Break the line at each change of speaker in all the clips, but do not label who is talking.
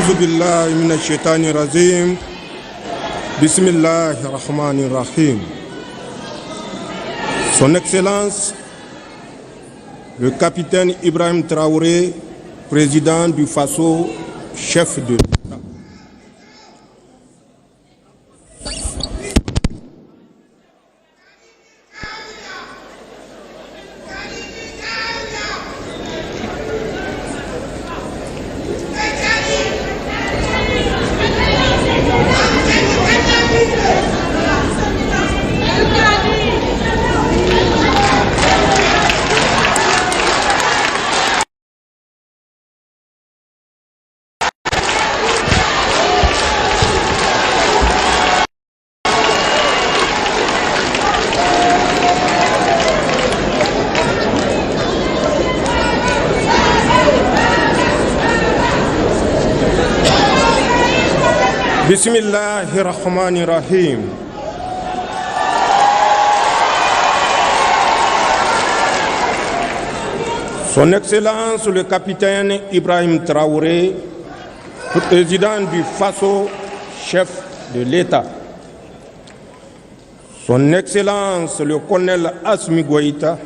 أعوذ بالله من الشيطان الرجيم بسم الله الرحمن الرحيم. Son Excellence, le capitaine Ibrahim Traoré, président du Faso, chef de l'État. Bismillahirrahmanirrahim. Son Excellence le capitaine Ibrahim Traoré, président du Faso, chef de l'État. Son Excellence le colonel Assimi Goïta,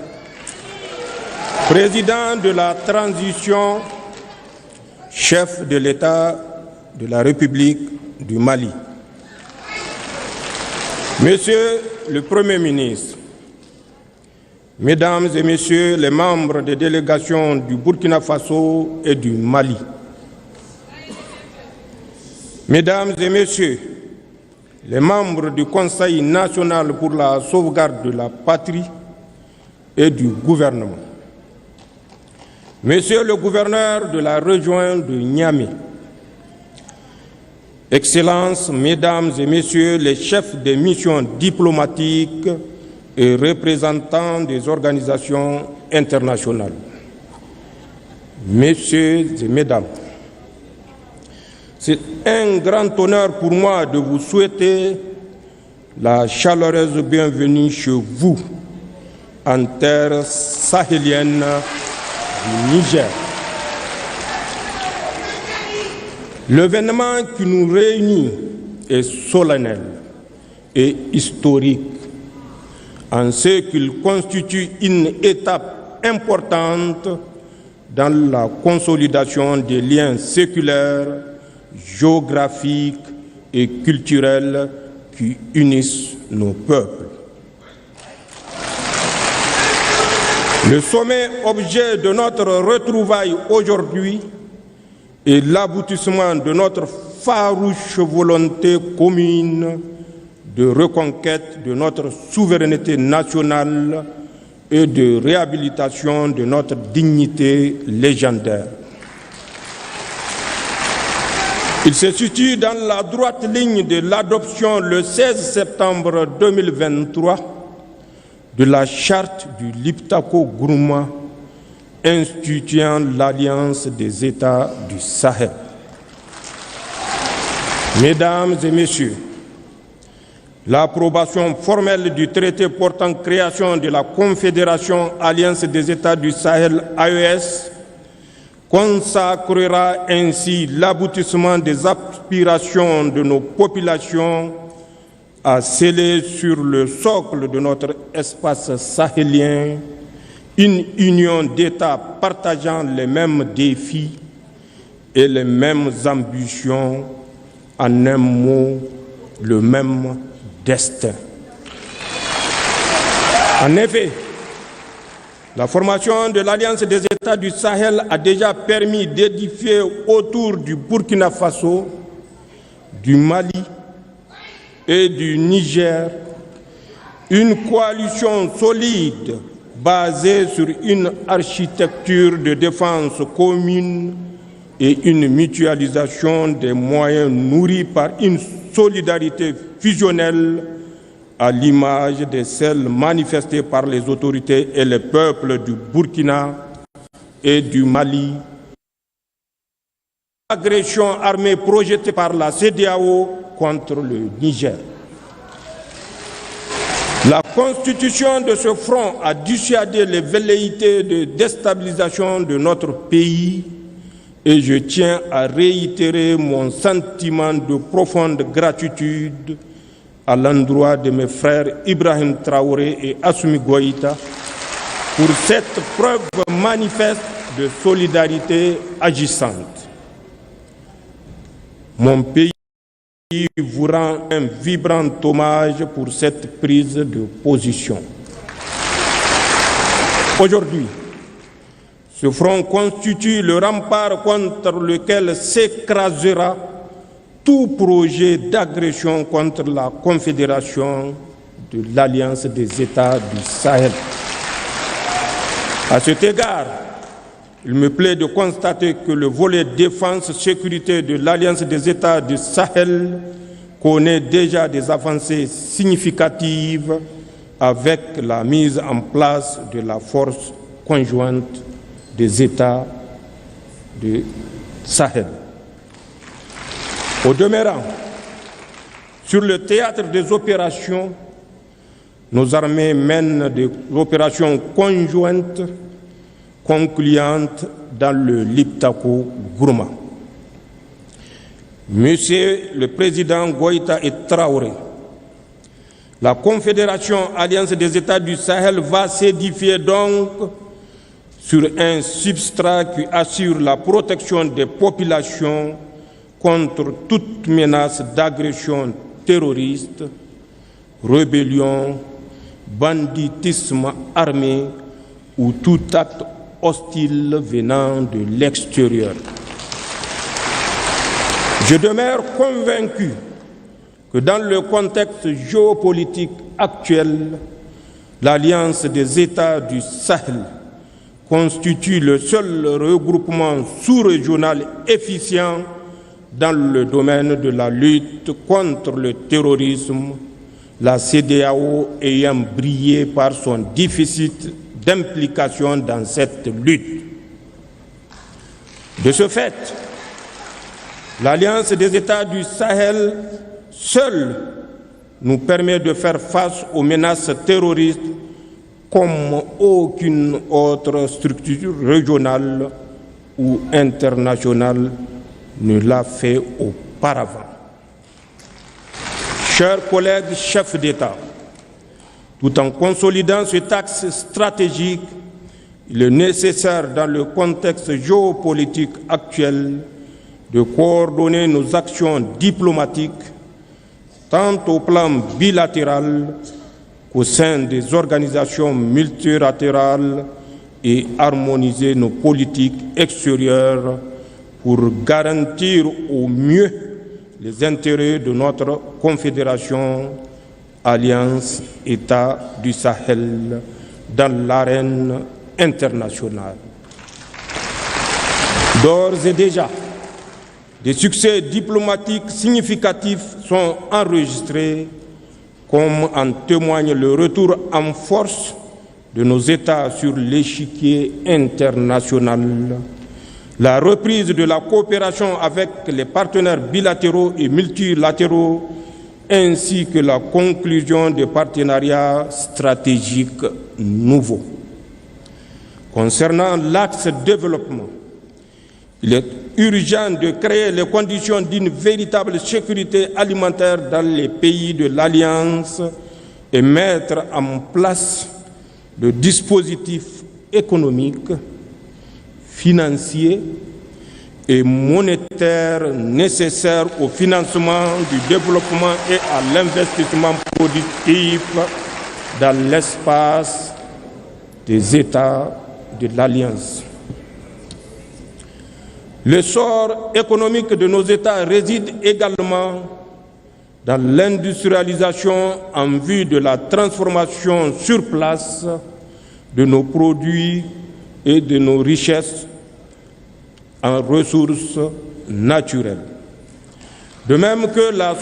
président de la transition, chef de l'État de la République du Mali. Monsieur le Premier ministre, Mesdames et Messieurs les membres des délégations du Burkina Faso et du Mali, Mesdames et Messieurs les membres du Conseil national pour la sauvegarde de la patrie et du gouvernement, Monsieur le gouverneur de la région de Niamey, Excellences, Mesdames et Messieurs les chefs des missions diplomatiques et représentants des organisations internationales, Messieurs et Mesdames, c'est un grand honneur pour moi de vous souhaiter la chaleureuse bienvenue chez vous, en terre sahélienne du Niger. L'événement qui nous réunit est solennel et historique en ce qu'il constitue une étape importante dans la consolidation des liens séculaires, géographiques et culturels qui unissent nos peuples. Le sommet objet de notre retrouvaille aujourd'hui est l'aboutissement de notre farouche volonté commune de reconquête de notre souveraineté nationale et de réhabilitation de notre dignité légendaire. Il se situe dans la droite ligne de l'adoption le 16 septembre 2023 de la charte du Liptako-Gourma instituant l'Alliance des États du Sahel. Mesdames et Messieurs, l'approbation formelle du traité portant création de la Confédération Alliance des États du Sahel AES consacrera ainsi l'aboutissement des aspirations de nos populations à sceller sur le socle de notre espace sahélien une union d'États partageant les mêmes défis et les mêmes ambitions, en un mot, le même destin. En effet, la formation de l'Alliance des États du Sahel a déjà permis d'édifier autour du Burkina Faso, du Mali et du Niger une coalition solide basée sur une architecture de défense commune et une mutualisation des moyens nourris par une solidarité fusionnelle à l'image de celles manifestées par les autorités et les peuples du Burkina et du Mali. L'agression armée projetée par la CEDEAO contre le Niger. La constitution de ce front a dissuadé les velléités de déstabilisation de notre pays et je tiens à réitérer mon sentiment de profonde gratitude à l'endroit de mes frères Ibrahim Traoré et Assimi Goïta pour cette preuve manifeste de solidarité agissante. Mon pays vous rend un vibrant hommage pour cette prise de position. Aujourd'hui, ce front constitue le rempart contre lequel s'écrasera tout projet d'agression contre la Confédération de l'Alliance des États du Sahel. À cet égard, il me plaît de constater que le volet défense-sécurité de l'Alliance des États du Sahel connaît déjà des avancées significatives avec la mise en place de la force conjointe des États du Sahel. Au demeurant, sur le théâtre des opérations, nos armées mènent des opérations conjointes concluantes dans le Liptako-Gourma. Monsieur le Président Goïta et Traoré, la Confédération Alliance des États du Sahel va s'édifier donc sur un substrat qui assure la protection des populations contre toute menace d'agression terroriste, rébellion, banditisme armé ou tout acte hostile venant de l'extérieur. Je demeure convaincu que dans le contexte géopolitique actuel, l'Alliance des États du Sahel constitue le seul regroupement sous-régional efficient dans le domaine de la lutte contre le terrorisme, la CEDEAO ayant brillé par son déficit d'implication dans cette lutte. De ce fait, l'Alliance des États du Sahel seule nous permet de faire face aux menaces terroristes comme aucune autre structure régionale ou internationale ne l'a fait auparavant. Chers collègues chefs d'État, tout en consolidant cet axe stratégique, il est nécessaire dans le contexte géopolitique actuel de coordonner nos actions diplomatiques tant au plan bilatéral qu'au sein des organisations multilatérales et harmoniser nos politiques extérieures pour garantir au mieux les intérêts de notre Confédération Alliance États du Sahel dans l'arène internationale. D'ores et déjà, des succès diplomatiques significatifs sont enregistrés, comme en témoigne le retour en force de nos États sur l'échiquier international, la reprise de la coopération avec les partenaires bilatéraux et multilatéraux, ainsi que la conclusion des partenariats stratégiques nouveaux. Concernant l'axe développement, il est urgent de créer les conditions d'une véritable sécurité alimentaire dans les pays de l'Alliance et mettre en place le dispositif économique, financier et monétaire nécessaire au financement du développement et à l'investissement productif dans l'espace des États de l'Alliance. Le sort économique de nos États réside également dans l'industrialisation en vue de la transformation sur place de nos produits et de nos richesses en ressources naturelles. De même que la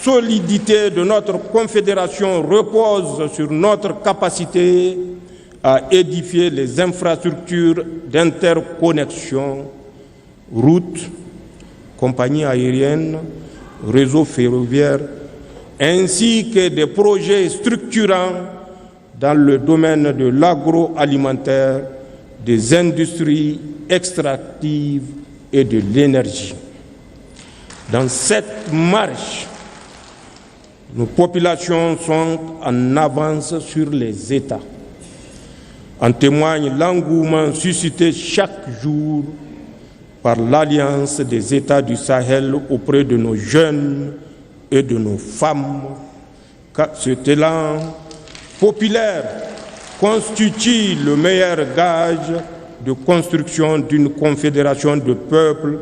solidité de notre confédération repose sur notre capacité à édifier les infrastructures d'interconnexion, routes, compagnies aériennes, réseaux ferroviaires, ainsi que des projets structurants dans le domaine de l'agroalimentaire, des industries extractives et de l'énergie. Dans cette marche, nos populations sont en avance sur les États. En témoigne l'engouement suscité chaque jour par l'Alliance des États du Sahel auprès de nos jeunes et de nos femmes, car cet élan populaire constitue le meilleur gage de construction d'une confédération de peuples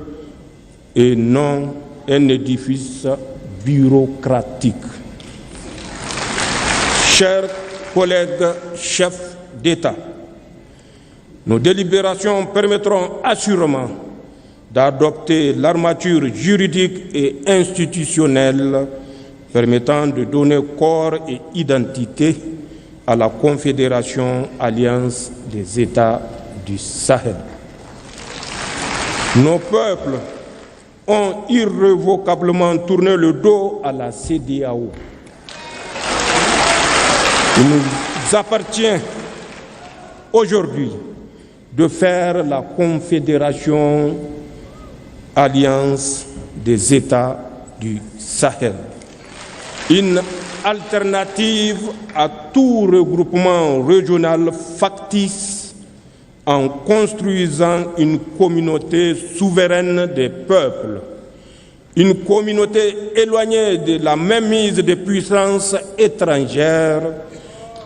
et non un édifice bureaucratique. Chers collègues chefs d'État, nos délibérations permettront assurément d'adopter l'armature juridique et institutionnelle permettant de donner corps et identité à la Confédération Alliance des États du Sahel. Nos peuples ont irrévocablement tourné le dos à la CEDEAO. Il nous appartient aujourd'hui de faire la Confédération Alliance des États du Sahel, une alternative à tout regroupement régional factice en construisant une communauté souveraine des peuples, une communauté éloignée de la mainmise des puissances étrangères,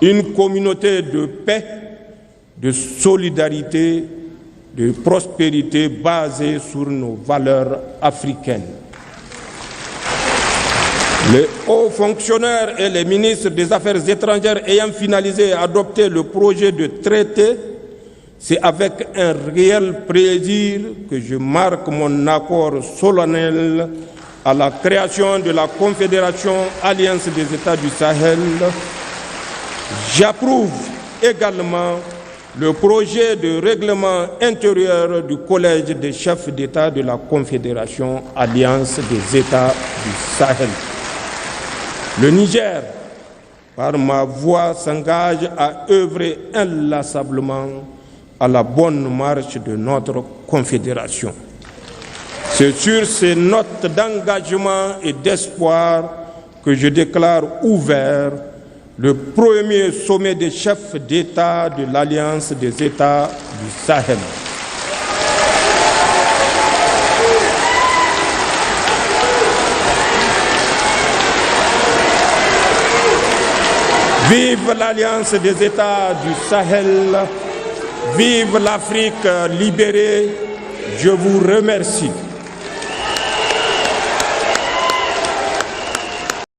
une communauté de paix, de solidarité, de prospérité basée sur nos valeurs africaines. Les hauts fonctionnaires et les ministres des Affaires étrangères ayant finalisé et adopté le projet de traité, c'est avec un réel plaisir que je marque mon accord solennel à la création de la Confédération Alliance des États du Sahel. J'approuve également le projet de règlement intérieur du Collège des chefs d'État de la Confédération Alliance des États du Sahel. Le Niger, par ma voix, s'engage à œuvrer inlassablement à la bonne marche de notre Confédération. C'est sur ces notes d'engagement et d'espoir que je déclare ouvert le premier sommet des chefs d'État de l'Alliance des États du Sahel. Vive l'Alliance des États du Sahel, vive l'Afrique libérée, je vous remercie.